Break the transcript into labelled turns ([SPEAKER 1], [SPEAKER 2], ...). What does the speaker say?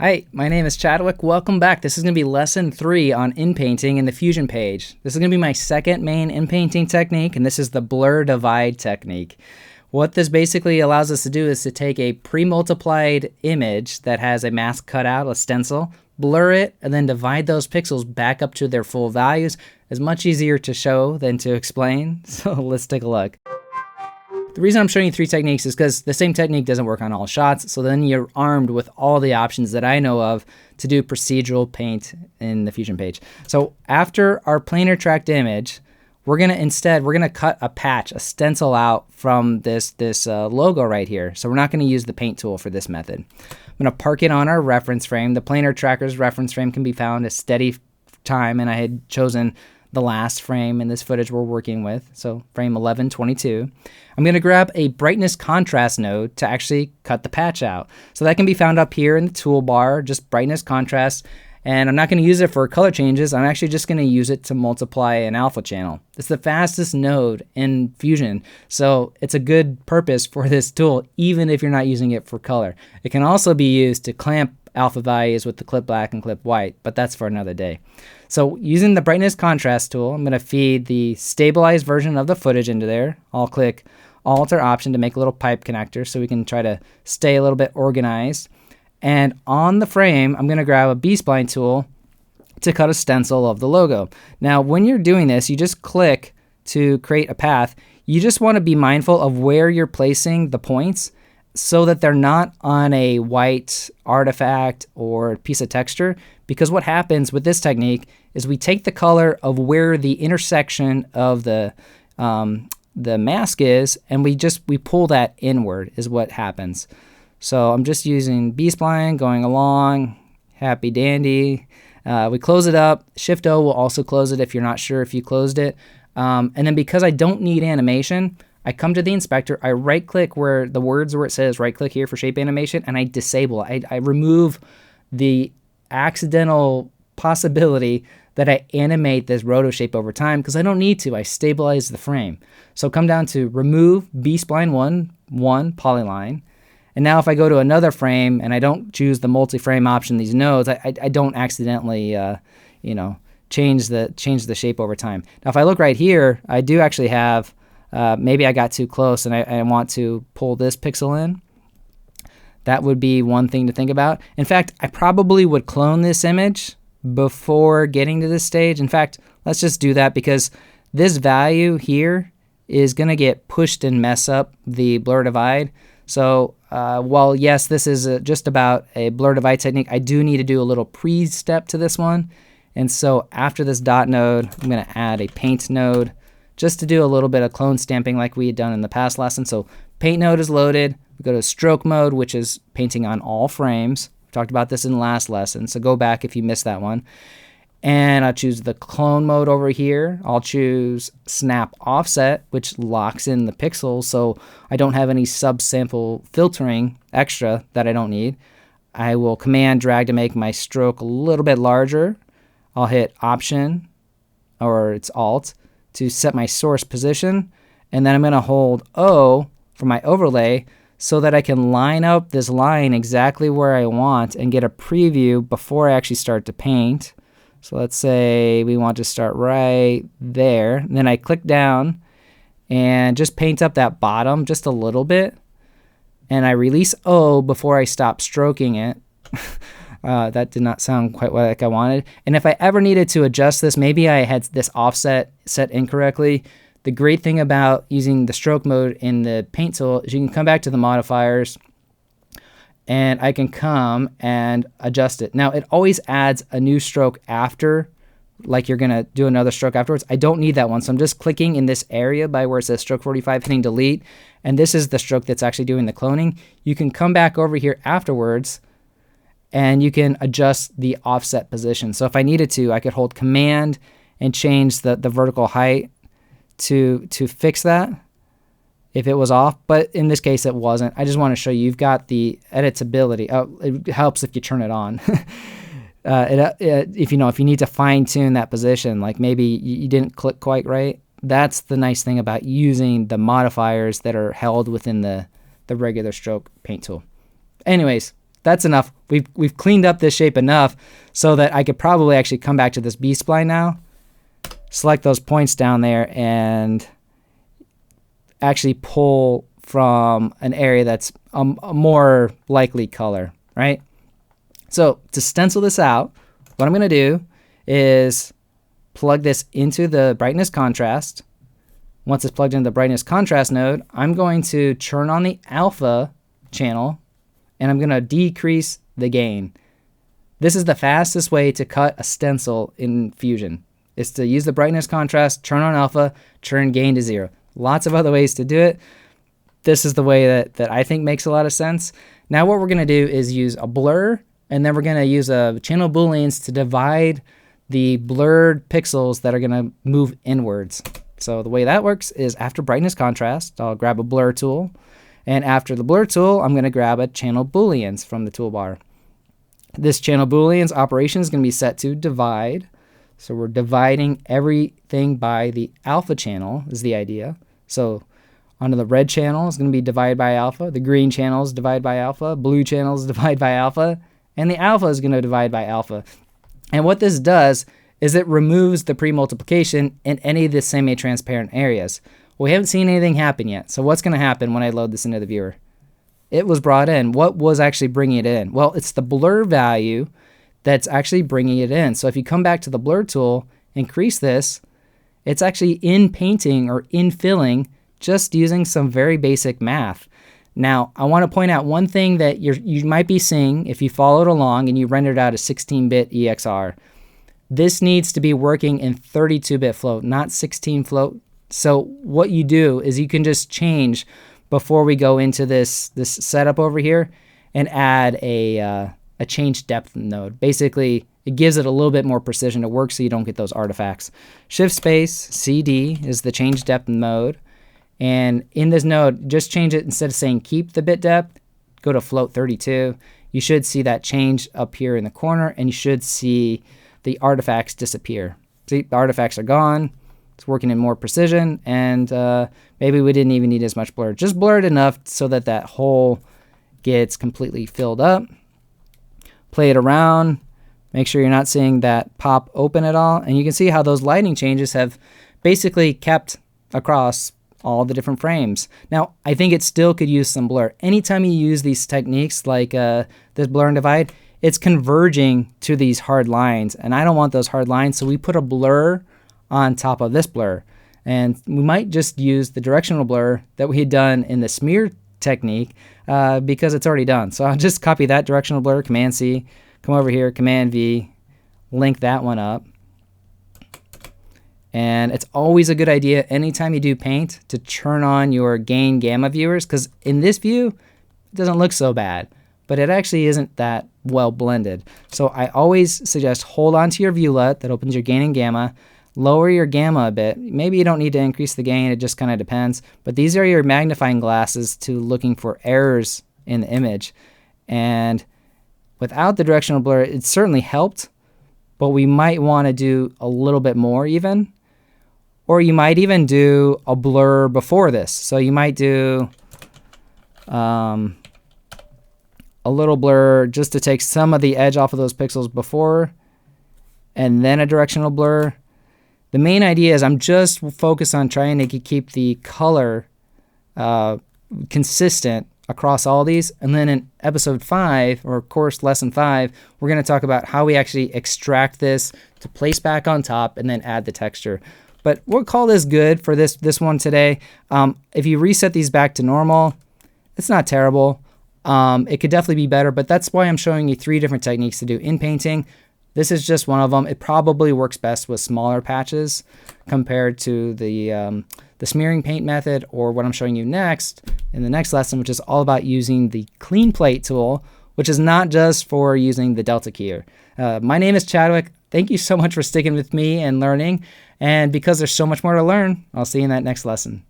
[SPEAKER 1] Hi, my name is Chadwick. Welcome back. This is going to be lesson 3 on inpainting in the Fusion page. This is going to be my second main inpainting technique, and this is the blur divide technique. What this basically allows us to do is to take a pre-multiplied image that has a mask cut out, a stencil, blur it, and then divide those pixels back up to their full values. It's much easier to show than to explain, so let's take a look. The reason I'm showing you 3 techniques is because the same technique doesn't work on all shots, so then you're armed with all the options that I know of to do procedural paint in the Fusion page. So after our planar tracked image, we're gonna cut a patch, a stencil out from this logo right here. So we're not gonna use the paint tool for this method. I'm gonna park it on our reference frame. The planar tracker's reference frame can be found at steady time, and I had chosen the last frame in this footage we're working with, so frame 1122. I'm going to grab a brightness contrast node to actually cut the patch out. So that can be found up here in the toolbar, just brightness contrast, and I'm not going to use it for color changes. I'm actually just going to use it to multiply an alpha channel. It's the fastest node in Fusion, so it's a good purpose for this tool, even if you're not using it for color. It can also be used to clamp alpha values with the clip black and clip white, but that's for another day. So using the brightness contrast tool, I'm going to feed the stabilized version of the footage into there. I'll click Alt or Option to make a little pipe connector so we can try to stay a little bit organized. And on the frame, I'm going to grab a B-spline tool to cut a stencil of the logo. Now, when you're doing this, you just click to create a path. You just want to be mindful of where you're placing the points so that they're not on a white artifact or piece of texture, because what happens with this technique is we take the color of where the intersection of the mask is, and we pull that inward is what happens. So I'm just using B-spline, going along, happy dandy. We close it up. Shift-O will also close it if you're not sure if you closed it. And then because I don't need animation, I come to the inspector, I right-click where the words where it says right-click here for shape animation, and I disable it. I remove the accidental possibility that I animate this roto shape over time because I don't need to. I stabilize the frame. So come down to remove B-spline 1 polyline. And now if I go to another frame and I don't choose the multi-frame option, these nodes, I don't accidentally change the shape over time. Now if I look right here, I do actually have maybe I got too close and I want to pull this pixel in. That would be one thing to think about. In fact, I probably would clone this image before getting to this stage. In fact, let's just do that because this value here is going to get pushed and mess up the blur divide. So while yes, this is just about a blur divide technique, I do need to do a little pre-step to this one. And so after this dot node, I'm going to add a paint node just to do a little bit of clone stamping like we had done in the past lesson. So paint node is loaded. We go to stroke mode, which is painting on all frames. We talked about this in the last lesson, so go back if you missed that one. And I'll choose the clone mode over here. I'll choose snap offset, which locks in the pixels, so I don't have any subsample filtering extra that I don't need. I will command drag to make my stroke a little bit larger. I'll hit Option, or it's Alt, to set my source position, and then I'm going to hold O for my overlay so that I can line up this line exactly where I want and get a preview before I actually start to paint. So let's say we want to start right there, and then I click down and just paint up that bottom just a little bit, and I release O before I stop stroking it. That did not sound quite like I wanted. And if I ever needed to adjust this, maybe I had this offset set incorrectly. The great thing about using the stroke mode in the paint tool is you can come back to the modifiers and I can come and adjust it. Now it always adds a new stroke after, like you're gonna do another stroke afterwards. I don't need that one, so I'm just clicking in this area by where it says stroke 45, hitting delete, and this is the stroke that's actually doing the cloning. You can come back over here afterwards and you can adjust the offset position. So if I needed to, I could hold Command and change the vertical height to fix that if it was off. But in this case, it wasn't. I just want to show you, you've got the editability. Oh, it helps if you turn it on. If you need to fine tune that position, like maybe you didn't click quite right. That's the nice thing about using the modifiers that are held within the regular stroke paint tool. Anyways, that's enough. we've cleaned up this shape enough so that I could probably actually come back to this B-spline now, select those points down there, and actually pull from an area that's a more likely color, right? So to stencil this out, what I'm going to do is plug this into the brightness contrast. Once it's plugged into the brightness contrast node, I'm going to turn on the alpha channel, and I'm going to decrease the gain. This is the fastest way to cut a stencil in Fusion, is to use the brightness contrast, turn on alpha, turn gain to 0. Lots of other ways to do it. This is the way that I think makes a lot of sense. Now what we're going to do is use a blur, and then we're going to use a channel booleans to divide the blurred pixels that are going to move inwards. So the way that works is after brightness contrast, I'll grab a blur tool. And after the blur tool, I'm going to grab a channel booleans from the toolbar. This channel booleans operation is going to be set to divide. So we're dividing everything by the alpha channel is the idea. So onto the red channel is going to be divide by alpha. The green channel is divide by alpha. Blue channel is divide by alpha. And the alpha is going to divide by alpha. And what this does is it removes the pre-multiplication in any of the semi-transparent areas. Well, we haven't seen anything happen yet. So what's going to happen when I load this into the viewer? It was brought in. What was actually bringing it in? Well, it's the blur value that's actually bringing it in. So if you come back to the blur tool, increase this, it's actually inpainting or infilling just using some very basic math. Now, I want to point out one thing that you might be seeing if you followed along and you rendered out a 16-bit EXR. This needs to be working in 32-bit float, not 16 float. So what you do is you can just change before we go into this setup over here and add a change depth node. Basically, it gives it a little bit more precision to work so you don't get those artifacts. Shift space CD is the change depth node. And in this node, just change it instead of saying keep the bit depth, go to float 32. You should see that change up here in the corner, and you should see the artifacts disappear. See, the artifacts are gone. It's working in more precision, and maybe we didn't even need as much blur. Just blur it enough so that that hole gets completely filled up. Play it around. Make sure you're not seeing that pop open at all. And you can see how those lighting changes have basically kept across all the different frames. Now, I think it still could use some blur. Anytime you use these techniques like this blur and divide, it's converging to these hard lines, and I don't want those hard lines, so we put a blur on top of this blur. And we might just use the directional blur that we had done in the smear technique because it's already done. So I'll just copy that directional blur, Command-C, come over here, Command-V, link that one up. And it's always a good idea anytime you do paint to turn on your gain gamma viewers, because in this view, it doesn't look so bad, but it actually isn't that well blended. So I always suggest hold on to your viewlet that opens your gain and gamma, lower your gamma a bit. Maybe you don't need to increase the gain, it just kind of depends. But these are your magnifying glasses to looking for errors in the image. And without the directional blur, it certainly helped, but we might want to do a little bit more even. Or you might even do a blur before this. So you might do a little blur just to take some of the edge off of those pixels before, and then a directional blur. The main idea is I'm just focused on trying to keep the color consistent across all these. And then in episode 5, or course lesson 5, we're going to talk about how we actually extract this to place back on top and then add the texture. But we'll call this good for this one today. If you reset these back to normal, it's not terrible. It could definitely be better, but that's why I'm showing you 3 different techniques to do inpainting. This is just one of them. It probably works best with smaller patches compared to the smearing paint method, or what I'm showing you next in the next lesson, which is all about using the clean plate tool, which is not just for using the delta keyer. My name is Chadwick. Thank you so much for sticking with me and learning. And because there's so much more to learn, I'll see you in that next lesson.